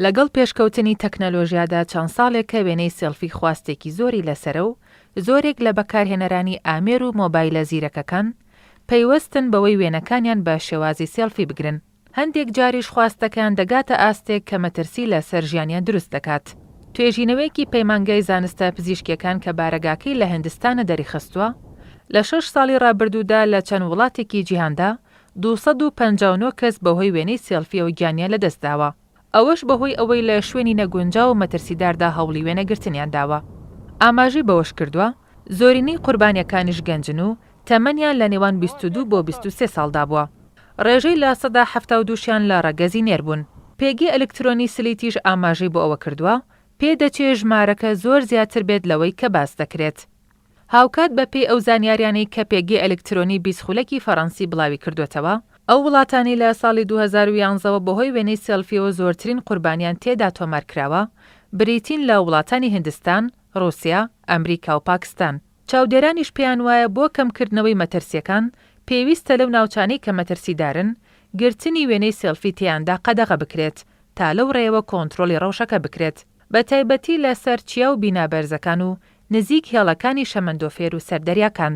لەگەڵ پێشکەوتنی تەکنەلۆژیادا چەند ساڵێکە وێنەی سێلفی خواستێکی زۆری لەسەرە و زۆرێک لە بەکارهێنەرانی ئامێر و مۆبایلە زیرەکەکان پەیوەستن بەوەی وێنەکانیان بە شێوازی سێلفی بگرن. هەندێک جاریش خواستەکان دەگاتە ئاستێک کە مەترسی لەسەر ژیانیان دروست دەکات. توێژینەوەیەکی پەیمانگای زانستە پزیشکیەکان کە بارەگاکەی لە هیندستانە دەریخستووە لە 6 ساڵی ڕابردوودا لە چەند وڵاتێکی جیهاندا 259 کەس بەهۆی وێنەی سێلفیەوە گیانیان لەدەستداوە. ئەوەش بەهۆی ئەوەی لە شوێنی نەگونجاو و مەترسیداردا هەوڵی وێنەگرتنیان داوە. ئاماژەی بەوەش کردووە زۆرینەی قوربانیەکانیش گەنجن و تەمەنیان لە نێوان 22 بۆ 23 ساڵدا بووە. ڕێژەی لە 72 لە ڕەگەزی نێربوون. پێگی ئەلکترۆنی سلیتیش ئاماژەی بۆ ئەوە کردووە پێدەچێت ژمارەکە زۆر زیاتر بێت لەوەی کە باس دەکرێت. هاوکات بە پێی ئەو زانیاریانەی کە پێگی ئەلکترۆنی بیسخولەکی فەڕەنسی بڵاوی کردوێتەوە، ئەو وڵاتانی لە ساڵی 2011ەوە بەهۆی وێنەی سێلفیەوە زۆرترین قوربانیان تێدا تۆمارکراوە، بریتین لە وڵاتانی هیندستان، ڕووسیا، ئەمریکا و پاکستان. چاودێرانیش پێیان وایە بۆ کەمکردنەوەی مەترسیەکان پێویستە لەو ناوچانەی کە مەترسیدارن گرتنی وێنەی سێلفی تیاندا قەدەغە بکرێت تا لەو ڕێەوە کۆنتڕۆلی ڕەوشەکە بکرێت، بە تایبەتی لەسەر چیا و بینابەرزەکان و نزیک هێڵەکانی شەمەندۆفێر و سەردەریاکان.